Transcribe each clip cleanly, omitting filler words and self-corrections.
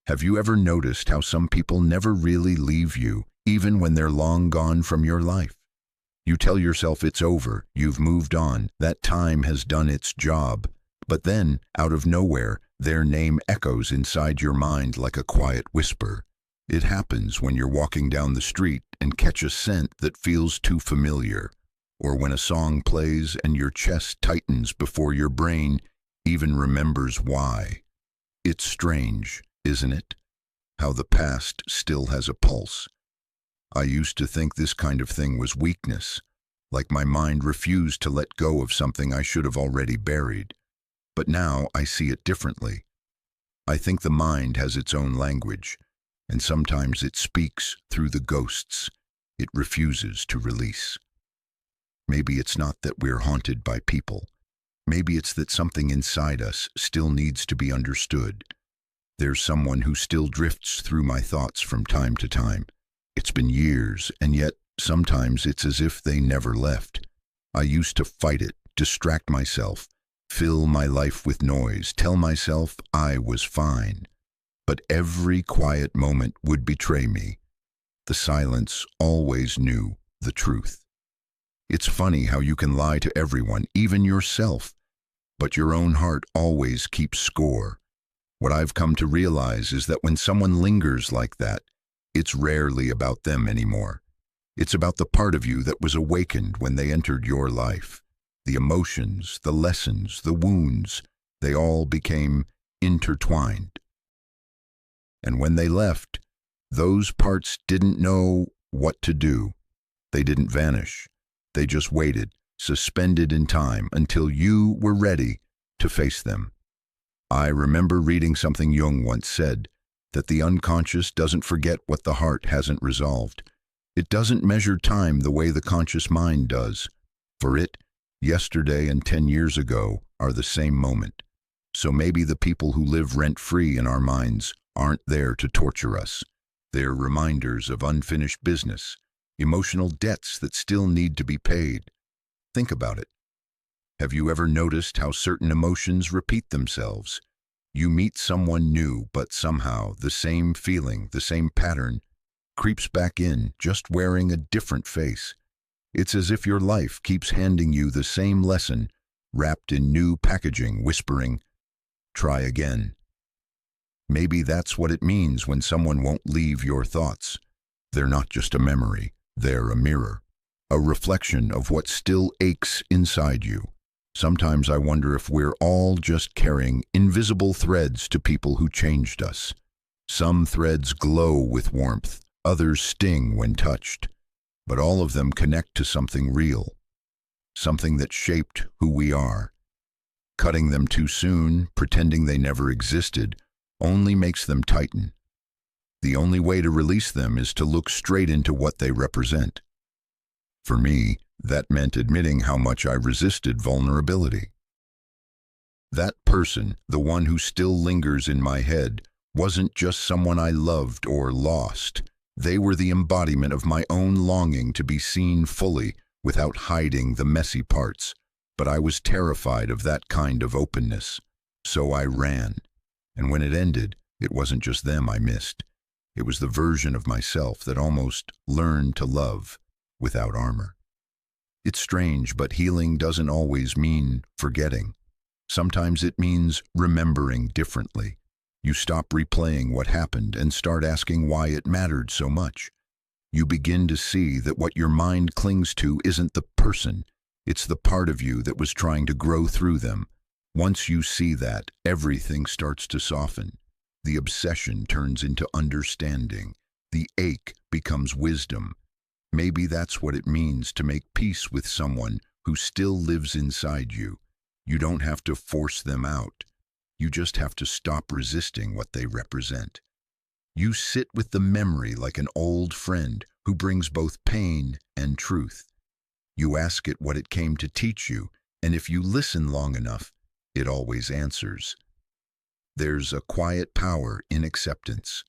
Have you ever noticed how some people never really leave you, even when they're long gone from your life? You tell yourself it's over, you've moved on, that time has done its job. But then, out of nowhere, their name echoes inside your mind like a quiet whisper. It happens when you're walking down the street and catch a scent that feels too familiar, or when a song plays and your chest tightens before your brain even remembers why. It's strange, isn't it? How the past still has a pulse. I used to think this kind of thing was weakness, like my mind refused to let go of something I should have already buried. But now I see it differently. I think the mind has its own language, and sometimes it speaks through the ghosts it refuses to release. Maybe it's not that we're haunted by people. Maybe it's that something inside us still needs to be understood. There's someone who still drifts through my thoughts from time to time. It's been years, and yet sometimes it's as if they never left. I used to fight it, distract myself, fill my life with noise, tell myself I was fine. But every quiet moment would betray me. The silence always knew the truth. It's funny how you can lie to everyone, even yourself, but your own heart always keeps score. What I've come to realize is that when someone lingers like that, it's rarely about them anymore. It's about the part of you that was awakened when they entered your life. The emotions, the lessons, the wounds, they all became intertwined. And when they left, those parts didn't know what to do. They didn't vanish. They just waited, suspended in time, until you were ready to face them. I remember reading something Jung once said, that the unconscious doesn't forget what the heart hasn't resolved. It doesn't measure time the way the conscious mind does. For it, yesterday and 10 years ago are the same moment. So maybe the people who live rent-free in our minds aren't there to torture us. They're reminders of unfinished business, emotional debts that still need to be paid. Think about it. Have you ever noticed how certain emotions repeat themselves? You meet someone new, but somehow the same feeling, the same pattern, creeps back in, just wearing a different face. It's as if your life keeps handing you the same lesson, wrapped in new packaging, whispering, "Try again." Maybe that's what it means when someone won't leave your thoughts. They're not just a memory, they're a mirror, a reflection of what still aches inside you. Sometimes I wonder if we're all just carrying invisible threads to people who changed us. Some threads glow with warmth, others sting when touched, but all of them connect to something real, something that shaped who we are. Cutting them too soon, pretending they never existed, only makes them tighten. The only way to release them is to look straight into what they represent. For me, that meant admitting how much I resisted vulnerability. That person, the one who still lingers in my head, wasn't just someone I loved or lost. They were the embodiment of my own longing to be seen fully without hiding the messy parts. But I was terrified of that kind of openness. So I ran. And when it ended, it wasn't just them I missed. It was the version of myself that almost learned to love without armor. It's strange, but healing doesn't always mean forgetting. Sometimes it means remembering differently. You stop replaying what happened and start asking why it mattered so much. You begin to see that what your mind clings to isn't the person, it's the part of you that was trying to grow through them. Once you see that, everything starts to soften. The obsession turns into understanding. The ache becomes wisdom. Maybe that's what it means to make peace with someone who still lives inside you. You don't have to force them out. You just have to stop resisting what they represent. You sit with the memory like an old friend who brings both pain and truth. You ask it what it came to teach you, and if you listen long enough, it always answers. There's a quiet power in acceptance.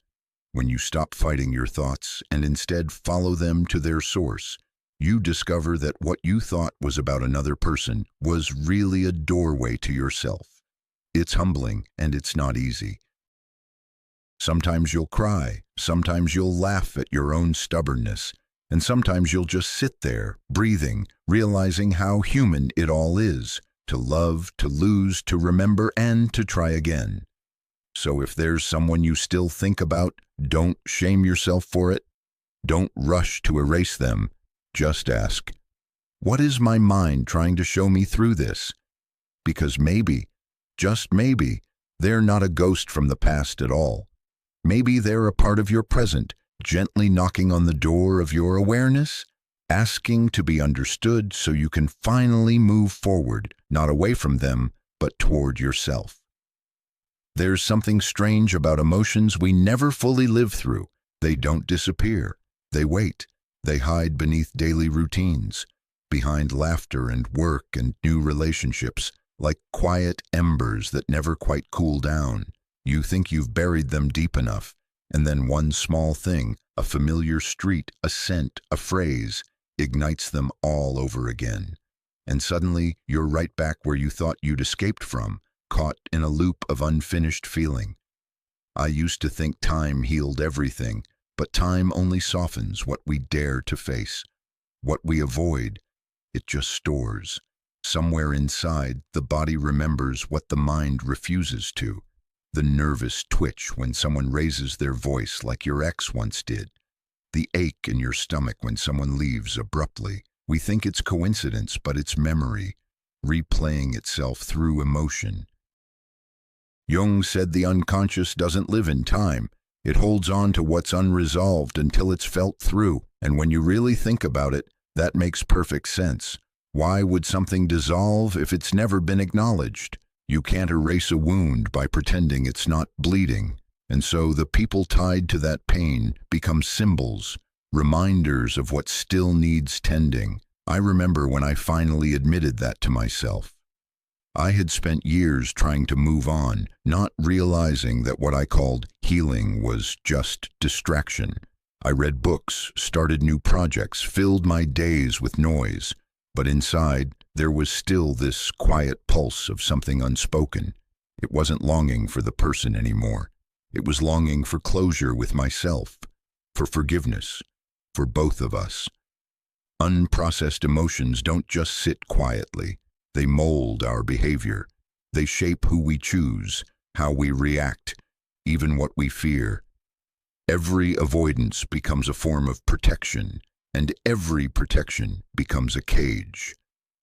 When you stop fighting your thoughts and instead follow them to their source, you discover that what you thought was about another person was really a doorway to yourself. It's humbling and it's not easy. Sometimes you'll cry, sometimes you'll laugh at your own stubbornness, and sometimes you'll just sit there, breathing, realizing how human it all is, to love, to lose, to remember, and to try again. So if there's someone you still think about, don't shame yourself for it. Don't rush to erase them. Just ask, what is my mind trying to show me through this? Because maybe, just maybe, they're not a ghost from the past at all. Maybe they're a part of your present, gently knocking on the door of your awareness, asking to be understood so you can finally move forward, not away from them, but toward yourself. There's something strange about emotions we never fully live through. They don't disappear. They wait. They hide beneath daily routines, behind laughter and work and new relationships, like quiet embers that never quite cool down. You think you've buried them deep enough, and then one small thing, a familiar street, a scent, a phrase, ignites them all over again. And suddenly, you're right back where you thought you'd escaped from, caught in a loop of unfinished feeling. I used to think time healed everything, but time only softens what we dare to face. What we avoid, it just stores. Somewhere inside, the body remembers what the mind refuses to. The nervous twitch when someone raises their voice like your ex once did. The ache in your stomach when someone leaves abruptly. We think it's coincidence, but it's memory, replaying itself through emotion. Jung said the unconscious doesn't live in time. It holds on to what's unresolved until it's felt through. And when you really think about it, that makes perfect sense. Why would something dissolve if it's never been acknowledged? You can't erase a wound by pretending it's not bleeding. And so the people tied to that pain become symbols, reminders of what still needs tending. I remember when I finally admitted that to myself. I had spent years trying to move on, not realizing that what I called healing was just distraction. I read books, started new projects, filled my days with noise. But inside, there was still this quiet pulse of something unspoken. It wasn't longing for the person anymore. It was longing for closure with myself, for forgiveness, for both of us. Unprocessed emotions don't just sit quietly. They mold our behavior. They shape who we choose, how we react, even what we fear. Every avoidance becomes a form of protection, and every protection becomes a cage.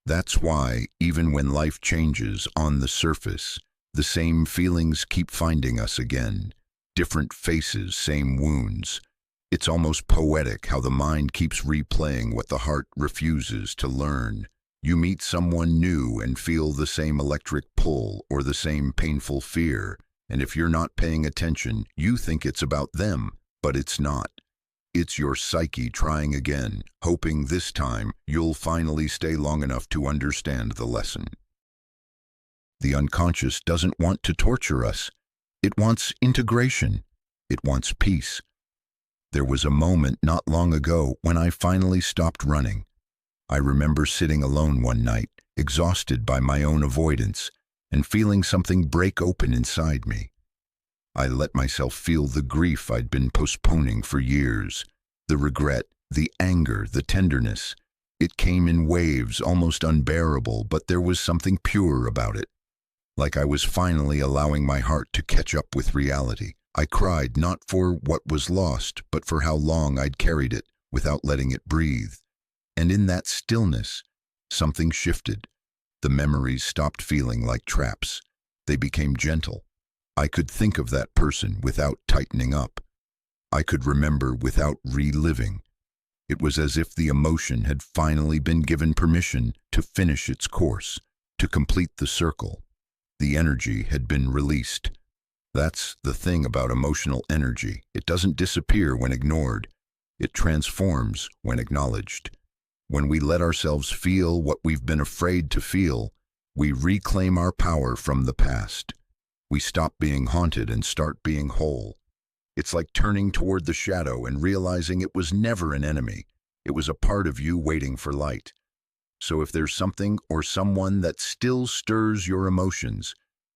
That's why, even when life changes on the surface, the same feelings keep finding us again. Different faces, same wounds. It's almost poetic how the mind keeps replaying what the heart refuses to learn. You meet someone new and feel the same electric pull or the same painful fear, and if you're not paying attention, you think it's about them, but it's not. It's your psyche trying again, hoping this time you'll finally stay long enough to understand the lesson. The unconscious doesn't want to torture us. It wants integration. It wants peace. There was a moment not long ago when I finally stopped running. I remember sitting alone one night, exhausted by my own avoidance, and feeling something break open inside me. I let myself feel the grief I'd been postponing for years, the regret, the anger, the tenderness. It came in waves, almost unbearable, but there was something pure about it. Like I was finally allowing my heart to catch up with reality. I cried not for what was lost, but for how long I'd carried it without letting it breathe. And in that stillness, something shifted. The memories stopped feeling like traps. They became gentle. I could think of that person without tightening up. I could remember without reliving. It was as if the emotion had finally been given permission to finish its course, to complete the circle. The energy had been released. That's the thing about emotional energy. It doesn't disappear when ignored. It transforms when acknowledged. When we let ourselves feel what we've been afraid to feel, we reclaim our power from the past. We stop being haunted and start being whole. It's like turning toward the shadow and realizing it was never an enemy. It was a part of you waiting for light. So if there's something or someone that still stirs your emotions,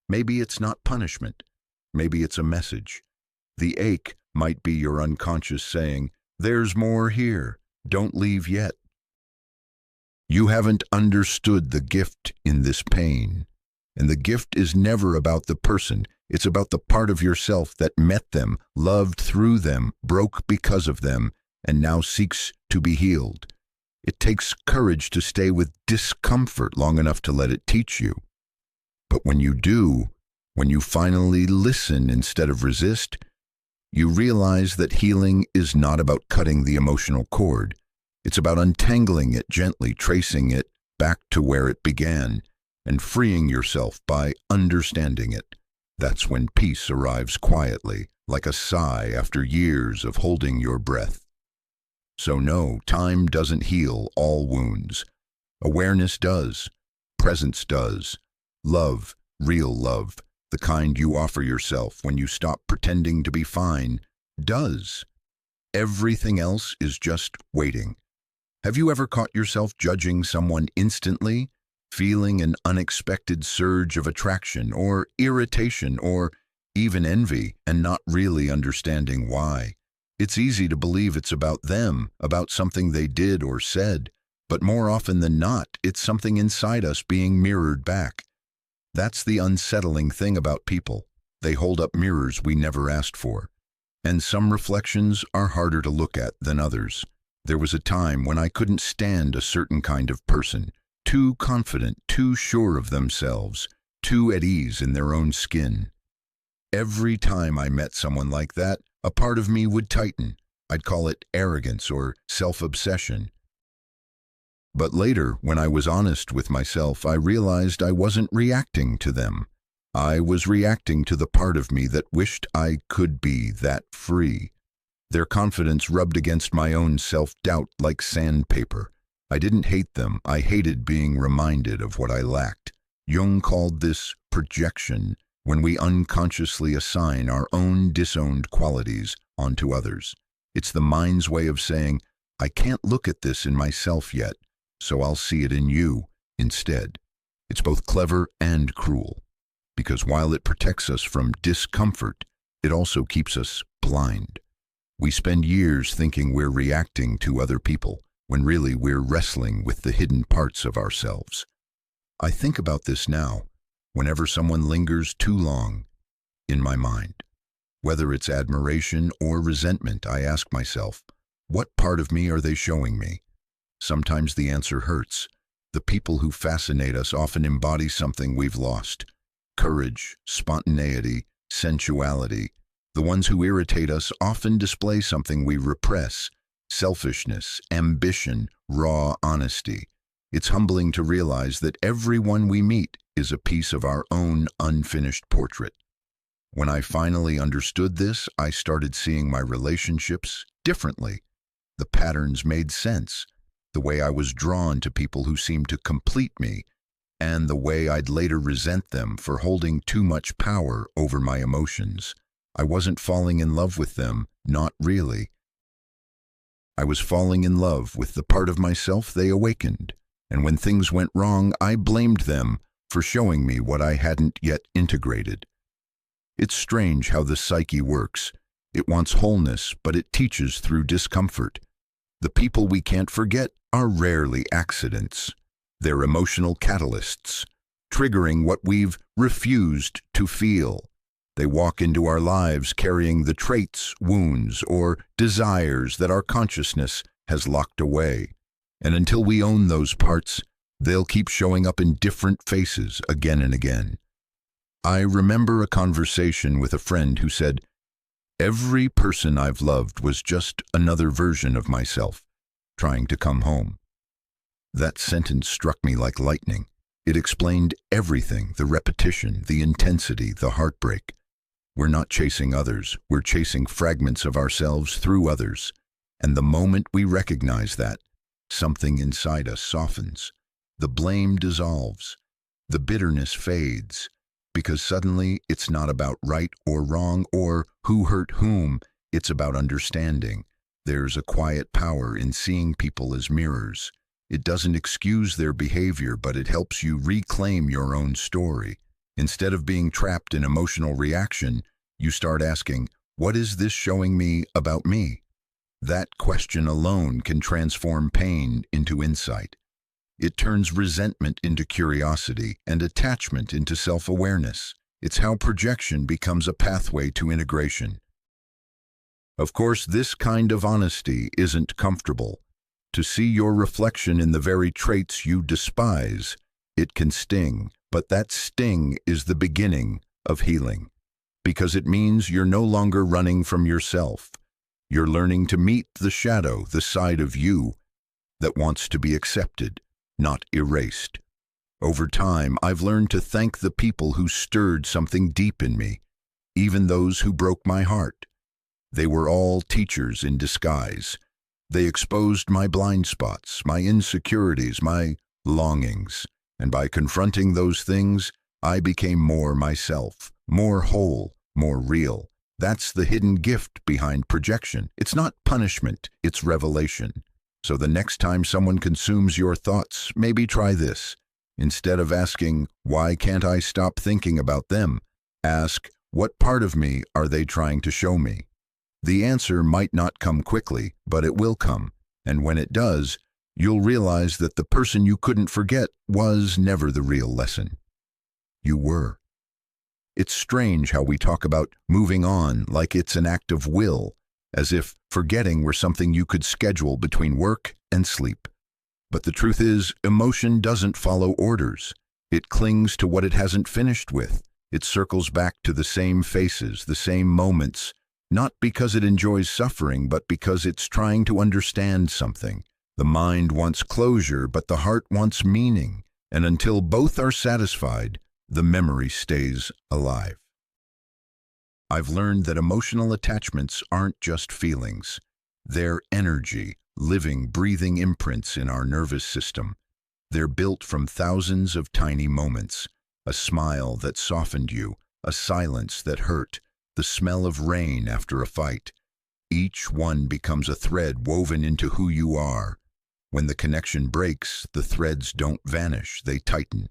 maybe it's not punishment. Maybe it's a message. The ache might be your unconscious saying, "There's more here. Don't leave yet." You haven't understood the gift in this pain. And the gift is never about the person. It's about the part of yourself that met them, loved through them, broke because of them, and now seeks to be healed. It takes courage to stay with discomfort long enough to let it teach you. But when you do, when you finally listen instead of resist, you realize that healing is not about cutting the emotional cord. It's about untangling it gently, tracing it back to where it began, and freeing yourself by understanding it. That's when peace arrives quietly, like a sigh after years of holding your breath. So no, time doesn't heal all wounds. Awareness does. Presence does. Love, real love, the kind you offer yourself when you stop pretending to be fine, does. Everything else is just waiting. Have you ever caught yourself judging someone instantly, feeling an unexpected surge of attraction or irritation or even envy, and not really understanding why? It's easy to believe it's about them, about something they did or said, but more often than not, it's something inside us being mirrored back. That's the unsettling thing about people. They hold up mirrors we never asked for. And some reflections are harder to look at than others. There was a time when I couldn't stand a certain kind of person, too confident, too sure of themselves, too at ease in their own skin. Every time I met someone like that, a part of me would tighten. I'd call it arrogance or self-obsession. But later, when I was honest with myself, I realized I wasn't reacting to them. I was reacting to the part of me that wished I could be that free. Their confidence rubbed against my own self-doubt like sandpaper. I didn't hate them. I hated being reminded of what I lacked. Jung called this projection, when we unconsciously assign our own disowned qualities onto others. It's the mind's way of saying, I can't look at this in myself yet, so I'll see it in you instead. It's both clever and cruel, because while it protects us from discomfort, it also keeps us blind. We spend years thinking we're reacting to other people, when really we're wrestling with the hidden parts of ourselves. I think about this now, whenever someone lingers too long in my mind. Whether it's admiration or resentment, I ask myself, what part of me are they showing me? Sometimes the answer hurts. The people who fascinate us often embody something we've lost. Courage, spontaneity, sensuality. The ones who irritate us often display something we repress. Selfishness, ambition, raw honesty. It's humbling to realize that everyone we meet is a piece of our own unfinished portrait. When I finally understood this, I started seeing my relationships differently. The patterns made sense. The way I was drawn to people who seemed to complete me, and the way I'd later resent them for holding too much power over my emotions. I wasn't falling in love with them, not really. I was falling in love with the part of myself they awakened, and when things went wrong, I blamed them for showing me what I hadn't yet integrated. It's strange how the psyche works. It wants wholeness, but it teaches through discomfort. The people we can't forget are rarely accidents. They're emotional catalysts, triggering what we've refused to feel. They walk into our lives carrying the traits, wounds, or desires that our consciousness has locked away. And until we own those parts, they'll keep showing up in different faces again and again. I remember a conversation with a friend who said, "Every person I've loved was just another version of myself, trying to come home." That sentence struck me like lightning. It explained everything, the repetition, the intensity, the heartbreak. We're not chasing others, we're chasing fragments of ourselves through others. And the moment we recognize that, something inside us softens. The blame dissolves. The bitterness fades. Because suddenly it's not about right or wrong or who hurt whom, it's about understanding. There's a quiet power in seeing people as mirrors. It doesn't excuse their behavior, but it helps you reclaim your own story. Instead of being trapped in emotional reaction, you start asking, What is this showing me about me? That question alone can transform pain into insight. It turns resentment into curiosity and attachment into self-awareness. It's how projection becomes a pathway to integration. Of course, this kind of honesty isn't comfortable. To see your reflection in the very traits you despise, it can sting, but that sting is the beginning of healing, because it means you're no longer running from yourself. You're learning to meet the shadow, the side of you that wants to be accepted, not erased. Over time, I've learned to thank the people who stirred something deep in me, even those who broke my heart. They were all teachers in disguise. They exposed my blind spots, my insecurities, my longings. And by confronting those things, I became more myself, more whole, more real. That's the hidden gift behind projection. It's not punishment, it's revelation. So the next time someone consumes your thoughts, maybe try this. Instead of asking, why can't I stop thinking about them? Ask, what part of me are they trying to show me? The answer might not come quickly, but it will come. And when it does, you'll realize that the person you couldn't forget was never the real lesson. You were. It's strange how we talk about moving on like it's an act of will, as if forgetting were something you could schedule between work and sleep. But the truth is, emotion doesn't follow orders. It clings to what it hasn't finished with. It circles back to the same faces, the same moments, not because it enjoys suffering, but because it's trying to understand something. The mind wants closure, but the heart wants meaning. And until both are satisfied, the memory stays alive. I've learned that emotional attachments aren't just feelings. They're energy, living, breathing imprints in our nervous system. They're built from thousands of tiny moments. A smile that softened you, a silence that hurt, the smell of rain after a fight. Each one becomes a thread woven into who you are. When the connection breaks, the threads don't vanish, they tighten.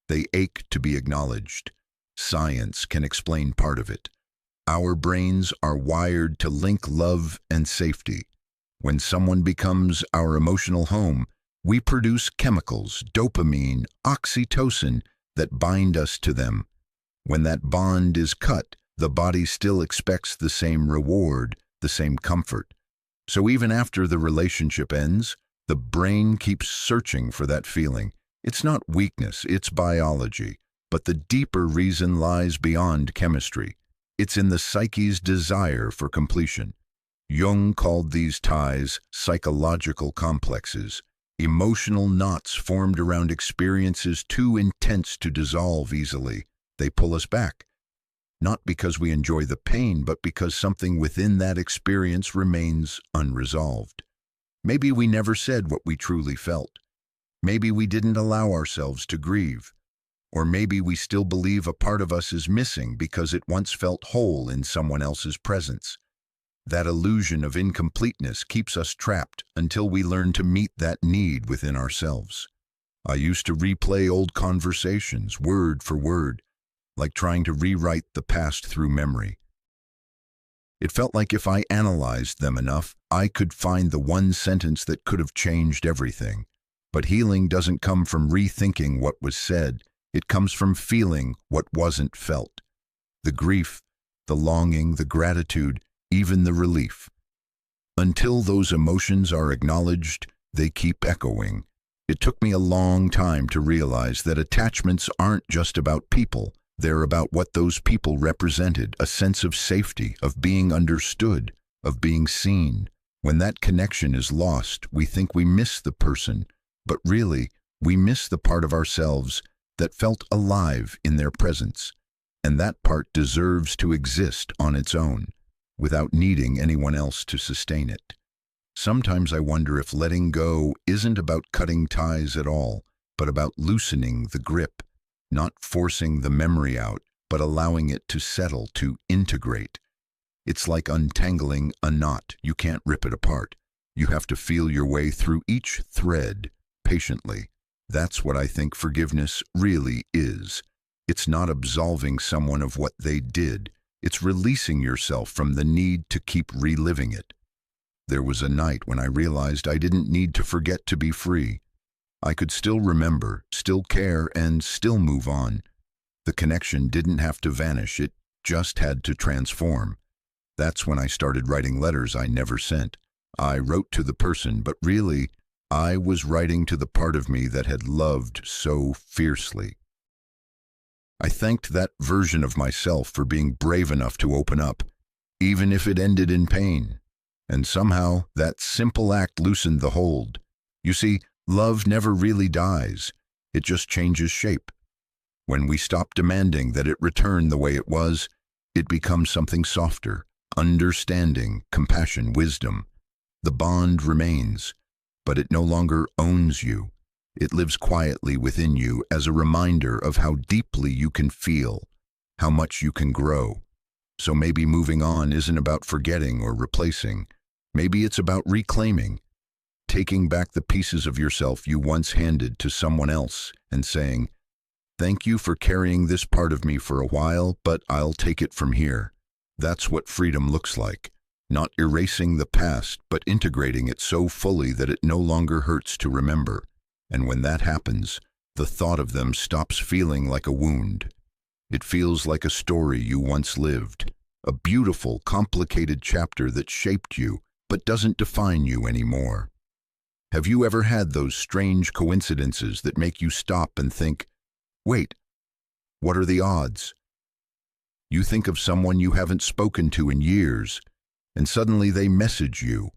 They ache to be acknowledged. Science can explain part of it. Our brains are wired to link love and safety. When someone becomes our emotional home, we produce chemicals, dopamine, oxytocin, that bind us to them. When that bond is cut, the body still expects the same reward, the same comfort. So even after the relationship ends, the brain keeps searching for that feeling. It's not weakness, it's biology. But the deeper reason lies beyond chemistry. It's in the psyche's desire for completion. Jung called these ties psychological complexes, emotional knots formed around experiences too intense to dissolve easily. They pull us back, not because we enjoy the pain, but because something within that experience remains unresolved. Maybe we never said what we truly felt. Maybe we didn't allow ourselves to grieve. Or maybe we still believe a part of us is missing because it once felt whole in someone else's presence. That illusion of incompleteness keeps us trapped until we learn to meet that need within ourselves. I used to replay old conversations, word for word, like trying to rewrite the past through memory. It felt like if I analyzed them enough, I could find the one sentence that could have changed everything. But healing doesn't come from rethinking what was said. It comes from feeling what wasn't felt. The grief, the longing, the gratitude, even the relief. Until those emotions are acknowledged, they keep echoing. It took me a long time to realize that attachments aren't just about people. They're about what those people represented, a sense of safety, of being understood, of being seen. When that connection is lost, we think we miss the person, but really, we miss the part of ourselves that felt alive in their presence. And that part deserves to exist on its own, without needing anyone else to sustain it. Sometimes I wonder if letting go isn't about cutting ties at all, but about loosening the grip, not forcing the memory out, but allowing it to settle, to integrate. It's like untangling a knot. You can't rip it apart. You have to feel your way through each thread, patiently. That's what I think forgiveness really is. It's not absolving someone of what they did. It's releasing yourself from the need to keep reliving it. There was a night when I realized I didn't need to forget to be free. I could still remember, still care, and still move on. The connection didn't have to vanish, it just had to transform. That's when I started writing letters I never sent. I wrote to the person, but really, I was writing to the part of me that had loved so fiercely. I thanked that version of myself for being brave enough to open up, even if it ended in pain. And somehow, that simple act loosened the hold. You see, love never really dies. It just changes shape. When we stop demanding that it return the way it was, it becomes something softer. Understanding, compassion, wisdom. The bond remains, but it no longer owns you. It lives quietly within you as a reminder of how deeply you can feel, how much you can grow. So maybe moving on isn't about forgetting or replacing. Maybe it's about reclaiming, taking back the pieces of yourself you once handed to someone else and saying, "Thank you for carrying this part of me for a while, but I'll take it from here." That's what freedom looks like. Not erasing the past, but integrating it so fully that it no longer hurts to remember. And when that happens, the thought of them stops feeling like a wound. It feels like a story you once lived, a beautiful, complicated chapter that shaped you, but doesn't define you anymore. Have you ever had those strange coincidences that make you stop and think, wait, what are the odds? You think of someone you haven't spoken to in years, and suddenly they message you.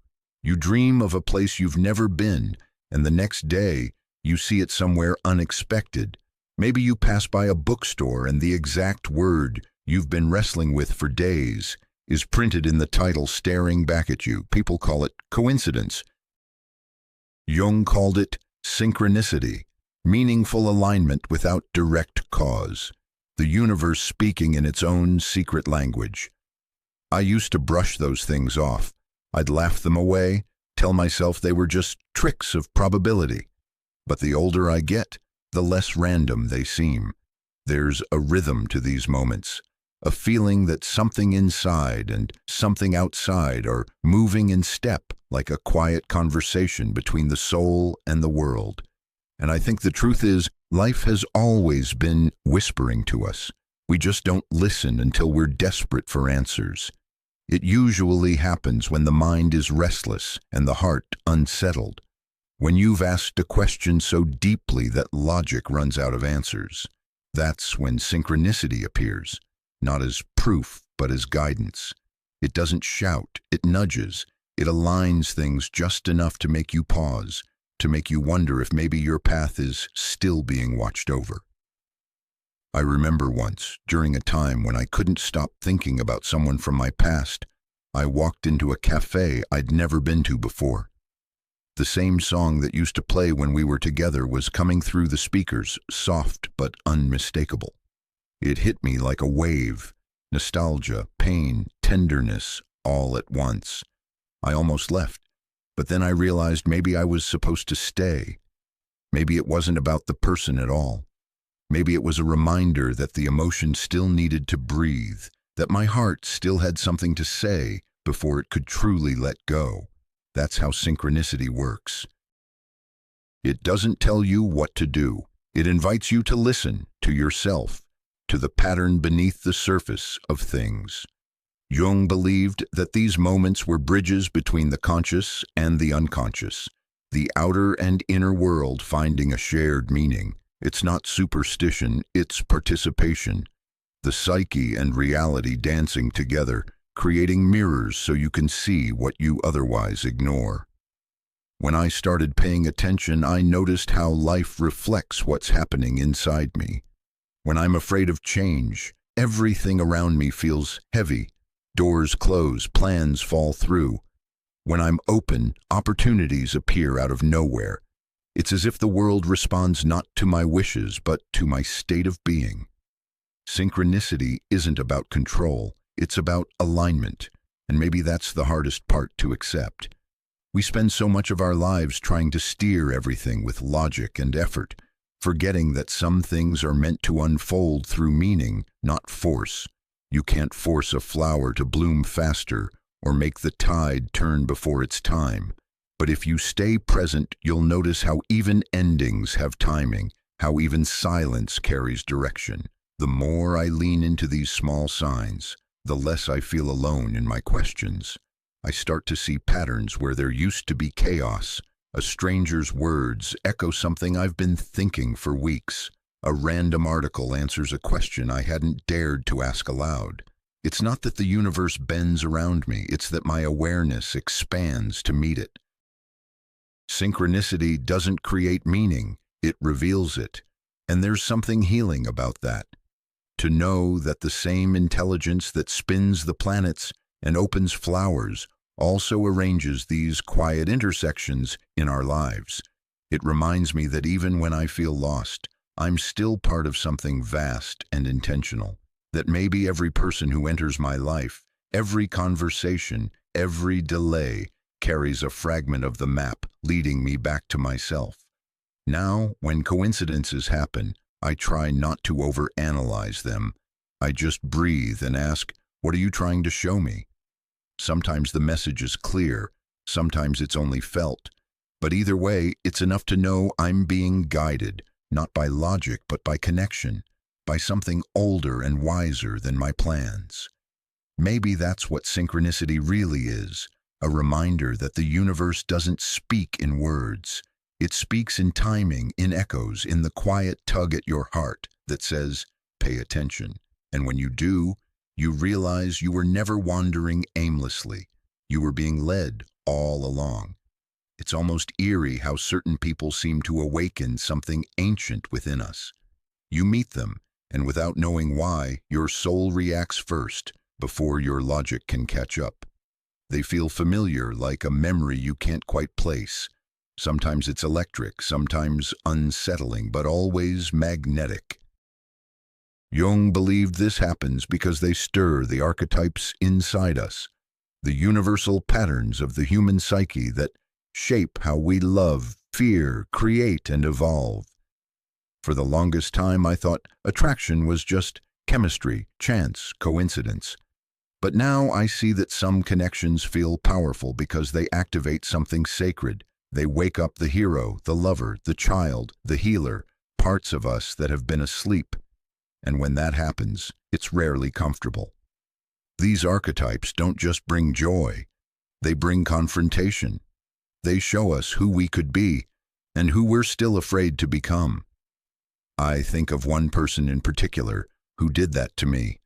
You dream of a place you've never been, and the next day, you see it somewhere unexpected. Maybe you pass by a bookstore and the exact word you've been wrestling with for days is printed in the title staring back at you. People call it coincidence. Jung called it synchronicity, meaningful alignment without direct cause, the universe speaking in its own secret language. I used to brush those things off. I'd laugh them away, tell myself they were just tricks of probability. But the older I get, the less random they seem. There's a rhythm to these moments, a feeling that something inside and something outside are moving in step, like a quiet conversation between the soul and the world. And I think the truth is, life has always been whispering to us. We just don't listen until we're desperate for answers. It usually happens when the mind is restless and the heart unsettled. When you've asked a question so deeply that logic runs out of answers, that's when synchronicity appears, not as proof, but as guidance. It doesn't shout, it nudges, it aligns things just enough to make you pause, to make you wonder if maybe your path is still being watched over. I remember once, during a time when I couldn't stop thinking about someone from my past, I walked into a cafe I'd never been to before. The same song that used to play when we were together was coming through the speakers, soft but unmistakable. It hit me like a wave, nostalgia, pain, tenderness, all at once. I almost left, but then I realized maybe I was supposed to stay. Maybe it wasn't about the person at all. Maybe it was a reminder that the emotion still needed to breathe, that my heart still had something to say before it could truly let go. That's how synchronicity works. It doesn't tell you what to do. It invites you to listen to yourself, to the pattern beneath the surface of things. Jung believed that these moments were bridges between the conscious and the unconscious, the outer and inner world finding a shared meaning. It's not superstition, it's participation. The psyche and reality dancing together, creating mirrors so you can see what you otherwise ignore. When I started paying attention, I noticed how life reflects what's happening inside me. When I'm afraid of change, everything around me feels heavy. Doors close, plans fall through. When I'm open, opportunities appear out of nowhere. It's as if the world responds not to my wishes, but to my state of being. Synchronicity isn't about control. It's about alignment, and maybe that's the hardest part to accept. We spend so much of our lives trying to steer everything with logic and effort, forgetting that some things are meant to unfold through meaning, not force. You can't force a flower to bloom faster or make the tide turn before its time. But if you stay present, you'll notice how even endings have timing, how even silence carries direction. The more I lean into these small signs, the less I feel alone in my questions. I start to see patterns where there used to be chaos. A stranger's words echo something I've been thinking for weeks. A random article answers a question I hadn't dared to ask aloud. It's not that the universe bends around me, it's that my awareness expands to meet it. Synchronicity doesn't create meaning, it reveals it. And there's something healing about that. To know that the same intelligence that spins the planets and opens flowers also arranges these quiet intersections in our lives. It reminds me that even when I feel lost, I'm still part of something vast and intentional. That maybe every person who enters my life, every conversation, every delay, carries a fragment of the map leading me back to myself. Now, when coincidences happen, I try not to overanalyze them. I just breathe and ask, what are you trying to show me? Sometimes the message is clear, sometimes it's only felt. But either way, it's enough to know I'm being guided, not by logic, but by connection, by something older and wiser than my plans. Maybe that's what synchronicity really is, a reminder that the universe doesn't speak in words. It speaks in timing, in echoes, in the quiet tug at your heart that says, pay attention. And when you do, you realize you were never wandering aimlessly. You were being led all along. It's almost eerie how certain people seem to awaken something ancient within us. You meet them, and without knowing why, your soul reacts first, before your logic can catch up. They feel familiar, like a memory you can't quite place. Sometimes it's electric, sometimes unsettling, but always magnetic. Jung believed this happens because they stir the archetypes inside us, the universal patterns of the human psyche that shape how we love, fear, create, and evolve. For the longest time, I thought attraction was just chemistry, chance, coincidence. But now I see that some connections feel powerful because they activate something sacred. They wake up the hero, the lover, the child, the healer, parts of us that have been asleep. And when that happens, it's rarely comfortable. These archetypes don't just bring joy, they bring confrontation. They show us who we could be and who we're still afraid to become. I think of one person in particular who did that to me.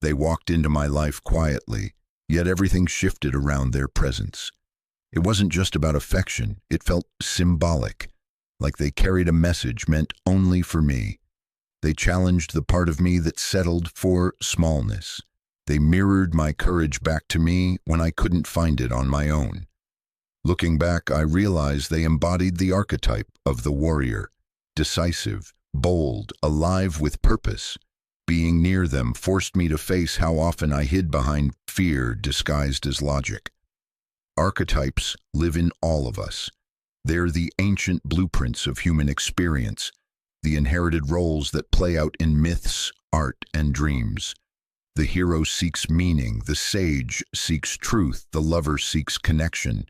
They walked into my life quietly, yet everything shifted around their presence. It wasn't just about affection, it felt symbolic, like they carried a message meant only for me. They challenged the part of me that settled for smallness. They mirrored my courage back to me when I couldn't find it on my own. Looking back, I realized they embodied the archetype of the warrior, decisive, bold, alive with purpose. Being near them forced me to face how often I hid behind fear disguised as logic. Archetypes live in all of us. They're the ancient blueprints of human experience, the inherited roles that play out in myths, art, and dreams. The hero seeks meaning, the sage seeks truth, the lover seeks connection,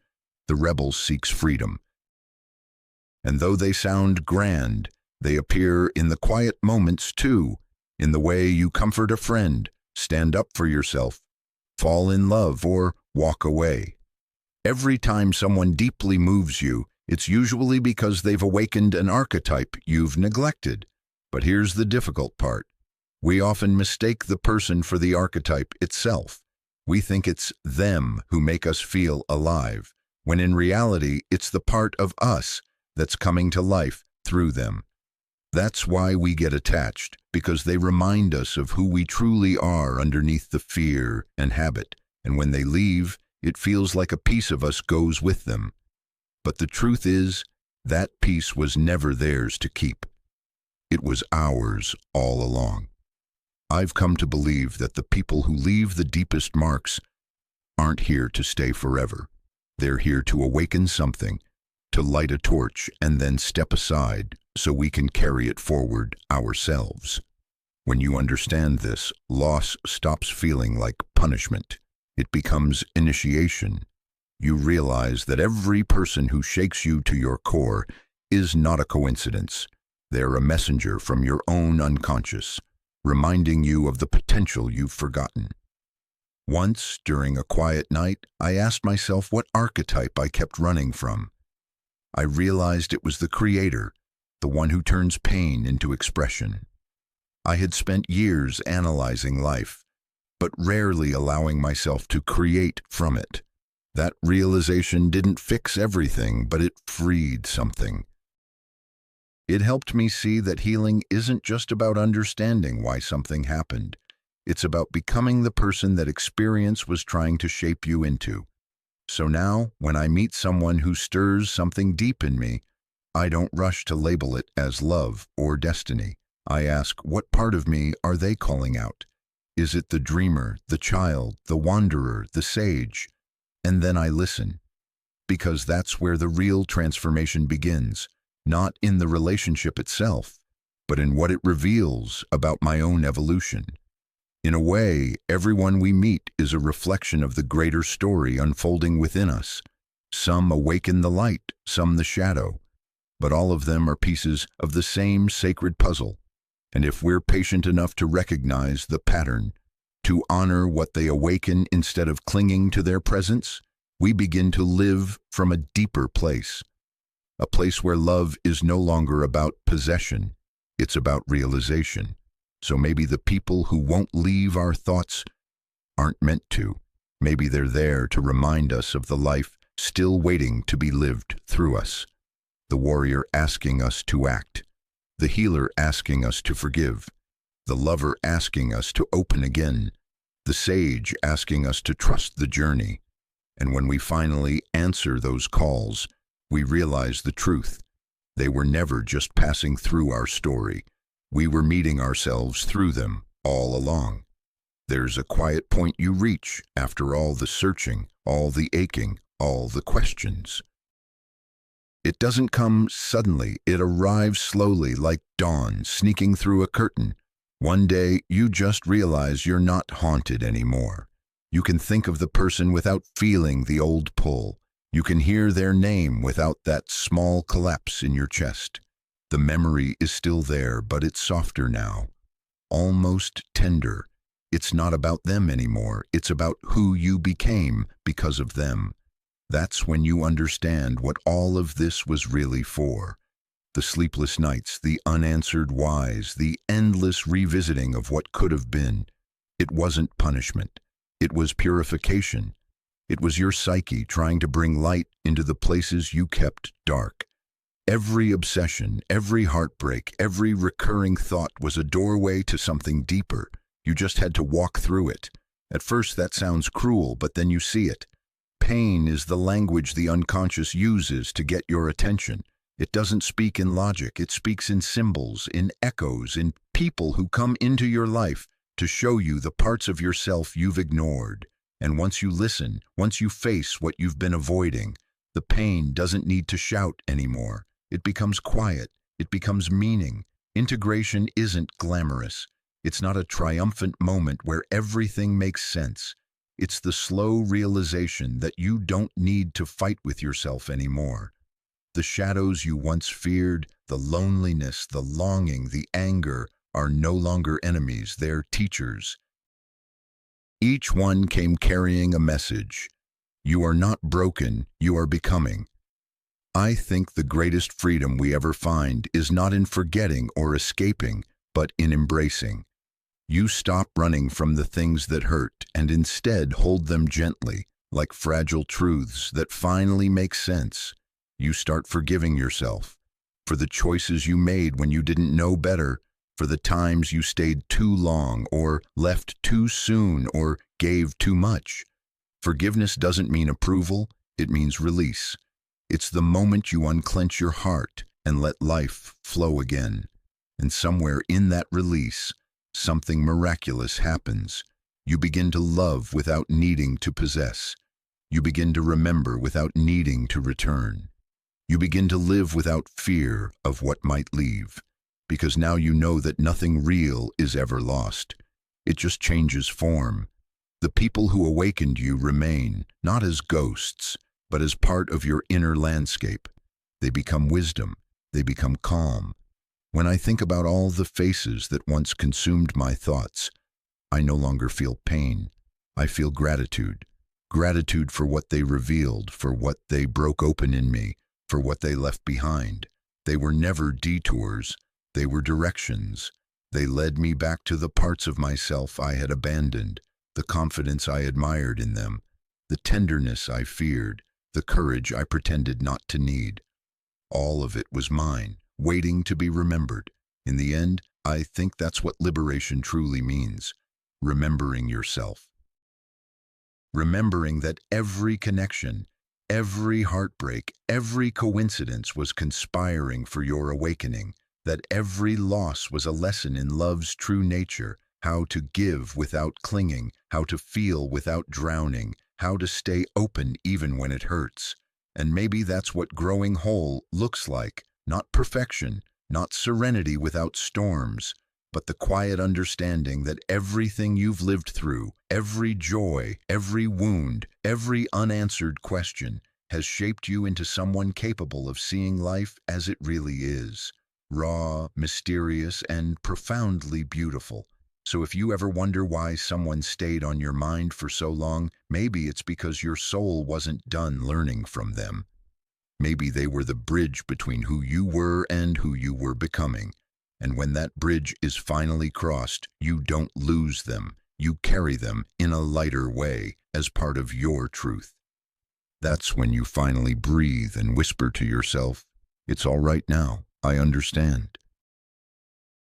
the rebel seeks freedom. And though they sound grand, they appear in the quiet moments too, in the way you comfort a friend, stand up for yourself, fall in love, or walk away. Every time someone deeply moves you, it's usually because they've awakened an archetype you've neglected. But here's the difficult part. We often mistake the person for the archetype itself. We think it's them who make us feel alive, when in reality, it's the part of us that's coming to life through them. That's why we get attached, because they remind us of who we truly are underneath the fear and habit. And when they leave, it feels like a piece of us goes with them. But the truth is, that piece was never theirs to keep. It was ours all along. I've come to believe that the people who leave the deepest marks aren't here to stay forever. They're here to awaken something, to light a torch and then step aside so we can carry it forward ourselves. When you understand this, loss stops feeling like punishment. It becomes initiation. You realize that every person who shakes you to your core is not a coincidence. They're a messenger from your own unconscious, reminding you of the potential you've forgotten. Once, during a quiet night, I asked myself what archetype I kept running from. I realized it was the creator, the one who turns pain into expression. I had spent years analyzing life, but rarely allowing myself to create from it. That realization didn't fix everything, but it freed something. It helped me see that healing isn't just about understanding why something happened. It's about becoming the person that experience was trying to shape you into. So now, when I meet someone who stirs something deep in me, I don't rush to label it as love or destiny. I ask, what part of me are they calling out? Is it the dreamer, the child, the wanderer, the sage? And then I listen, because that's where the real transformation begins, not in the relationship itself, but in what it reveals about my own evolution. In a way, everyone we meet is a reflection of the greater story unfolding within us. Some awaken the light, some the shadow, but all of them are pieces of the same sacred puzzle. And if we're patient enough to recognize the pattern, to honor what they awaken instead of clinging to their presence, we begin to live from a deeper place. A place where love is no longer about possession, it's about realization. So maybe the people who won't leave our thoughts aren't meant to. Maybe they're there to remind us of the life still waiting to be lived through us. The warrior asking us to act. The healer asking us to forgive. The lover asking us to open again. The sage asking us to trust the journey. And when we finally answer those calls, we realize the truth. They were never just passing through our story. We were meeting ourselves through them all along. There's a quiet point you reach after all the searching, all the aching, all the questions. It doesn't come suddenly, it arrives slowly like dawn sneaking through a curtain. One day, you just realize you're not haunted anymore. You can think of the person without feeling the old pull. You can hear their name without that small collapse in your chest. The memory is still there, but it's softer now, almost tender. It's not about them anymore. It's about who you became because of them. That's when you understand what all of this was really for. The sleepless nights, the unanswered whys, the endless revisiting of what could have been. It wasn't punishment. It was purification. It was your psyche trying to bring light into the places you kept dark. Every obsession, every heartbreak, every recurring thought was a doorway to something deeper. You just had to walk through it. At first that sounds cruel, but then you see it. Pain is the language the unconscious uses to get your attention. It doesn't speak in logic, it speaks in symbols, in echoes, in people who come into your life to show you the parts of yourself you've ignored. And once you listen, once you face what you've been avoiding, the pain doesn't need to shout anymore. It becomes quiet, it becomes meaning. Integration isn't glamorous. It's not a triumphant moment where everything makes sense. It's the slow realization that you don't need to fight with yourself anymore. The shadows you once feared, the loneliness, the longing, the anger, are no longer enemies, they're teachers. Each one came carrying a message. You are not broken, you are becoming. I think the greatest freedom we ever find is not in forgetting or escaping, but in embracing. You stop running from the things that hurt and instead hold them gently, like fragile truths that finally make sense. You start forgiving yourself for the choices you made when you didn't know better, for the times you stayed too long or left too soon or gave too much. Forgiveness doesn't mean approval, it means release. It's the moment you unclench your heart and let life flow again. And somewhere in that release, something miraculous happens. You begin to love without needing to possess. You begin to remember without needing to return. You begin to live without fear of what might leave. because now you know that nothing real is ever lost. It just changes form. The people who awakened you remain, not as ghosts, but as part of your inner landscape. They become wisdom. They become calm. When I think about all the faces that once consumed my thoughts, I no longer feel pain. I feel gratitude. Gratitude for what they revealed, for what they broke open in me, for what they left behind. They were never detours. They were directions. They led me back to the parts of myself I had abandoned, the confidence I admired in them, the tenderness I feared, the courage I pretended not to need. All of it was mine, waiting to be remembered. In the end, I think that's what liberation truly means. Remembering yourself. Remembering that every connection, every heartbreak, every coincidence was conspiring for your awakening, that every loss was a lesson in love's true nature, how to give without clinging, how to feel without drowning, how to stay open even when it hurts. And maybe that's what growing whole looks like, not perfection, not serenity without storms, but the quiet understanding that everything you've lived through, every joy, every wound, every unanswered question, has shaped you into someone capable of seeing life as it really is, raw, mysterious, and profoundly beautiful. So if you ever wonder why someone stayed on your mind for so long, maybe it's because your soul wasn't done learning from them. Maybe they were the bridge between who you were and who you were becoming. And when that bridge is finally crossed, you don't lose them. You carry them in a lighter way as part of your truth. That's when you finally breathe and whisper to yourself, "It's all right now. I understand."